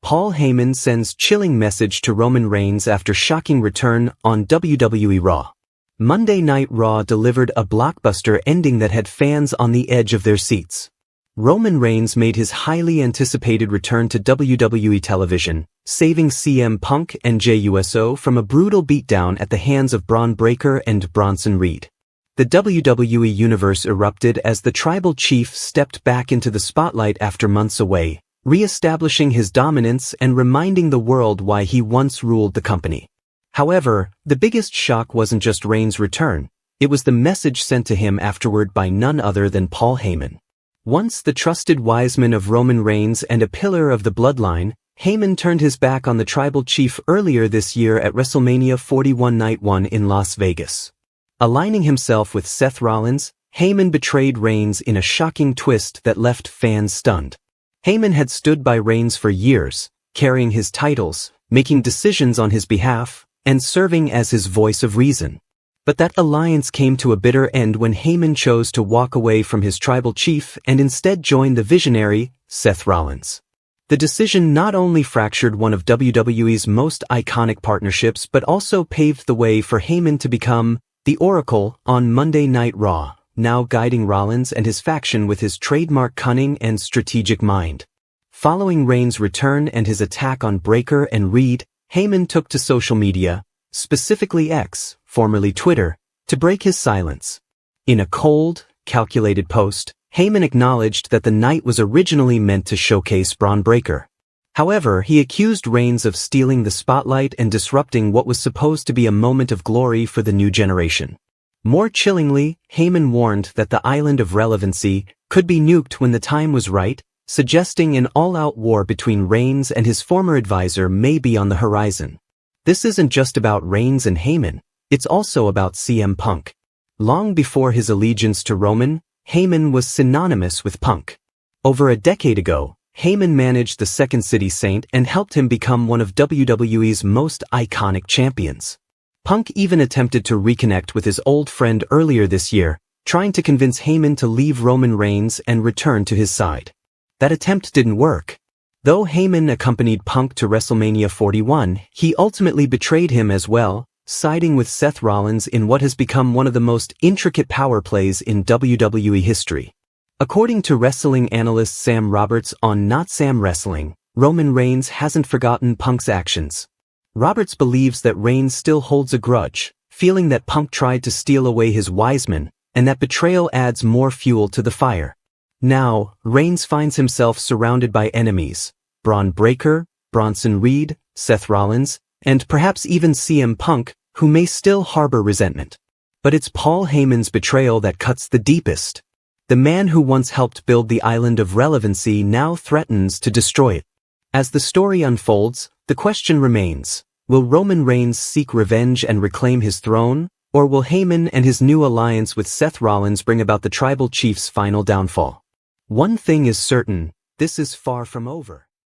Paul Heyman sends chilling message to Roman Reigns after shocking return on WWE Raw. Monday Night Raw delivered a blockbuster ending that had fans on the edge of their seats. Roman Reigns made his highly anticipated return to WWE television, saving CM Punk and Jey Uso from a brutal beatdown at the hands of Braun Breaker and Bronson Reed. The WWE Universe erupted as the Tribal Chief stepped back into the spotlight after months away, re-establishing his dominance and reminding the world why he once ruled the company. However, the biggest shock wasn't just Reigns' return, it was the message sent to him afterward by none other than Paul Heyman. Once the trusted wiseman of Roman Reigns and a pillar of the bloodline, Heyman turned his back on the Tribal Chief earlier this year at WrestleMania 41 Night 1 in Las Vegas. Aligning himself with Seth Rollins, Heyman betrayed Reigns in a shocking twist that left fans stunned. Heyman had stood by Reigns for years, carrying his titles, making decisions on his behalf, and serving as his voice of reason. But that alliance came to a bitter end when Heyman chose to walk away from his Tribal Chief and instead join the visionary, Seth Rollins. The decision not only fractured one of WWE's most iconic partnerships but also paved the way for Heyman to become the Oracle on Monday Night Raw, now guiding Rollins and his faction with his trademark cunning and strategic mind. Following Reigns' return and his attack on Breaker and Reed, Heyman took to social media, specifically X, formerly Twitter, to break his silence. In a cold, calculated post, Heyman acknowledged that the night was originally meant to showcase Braun Breaker. However, he accused Reigns of stealing the spotlight and disrupting what was supposed to be a moment of glory for the new generation. More chillingly, Heyman warned that the island of relevancy could be nuked when the time was right, suggesting an all-out war between Reigns and his former advisor may be on the horizon. This isn't just about Reigns and Heyman, it's also about CM Punk. Long before his allegiance to Roman, Heyman was synonymous with Punk. Over a decade ago, Heyman managed the Second City Saint and helped him become one of WWE's most iconic champions. Punk even attempted to reconnect with his old friend earlier this year, trying to convince Heyman to leave Roman Reigns and return to his side. That attempt didn't work. Though Heyman accompanied Punk to WrestleMania 41, he ultimately betrayed him as well, siding with Seth Rollins in what has become one of the most intricate power plays in WWE history. According to wrestling analyst Sam Roberts on Not Sam Wrestling, Roman Reigns hasn't forgotten Punk's actions. Roberts believes that Reigns still holds a grudge, feeling that Punk tried to steal away his wiseman, and that betrayal adds more fuel to the fire. Now, Reigns finds himself surrounded by enemies: Braun Breaker, Bronson Reed, Seth Rollins, and perhaps even CM Punk, who may still harbor resentment. But it's Paul Heyman's betrayal that cuts the deepest. The man who once helped build the island of relevancy now threatens to destroy it. As the story unfolds, the question remains: will Roman Reigns seek revenge and reclaim his throne, or will Heyman and his new alliance with Seth Rollins bring about the Tribal Chief's final downfall? One thing is certain: this is far from over.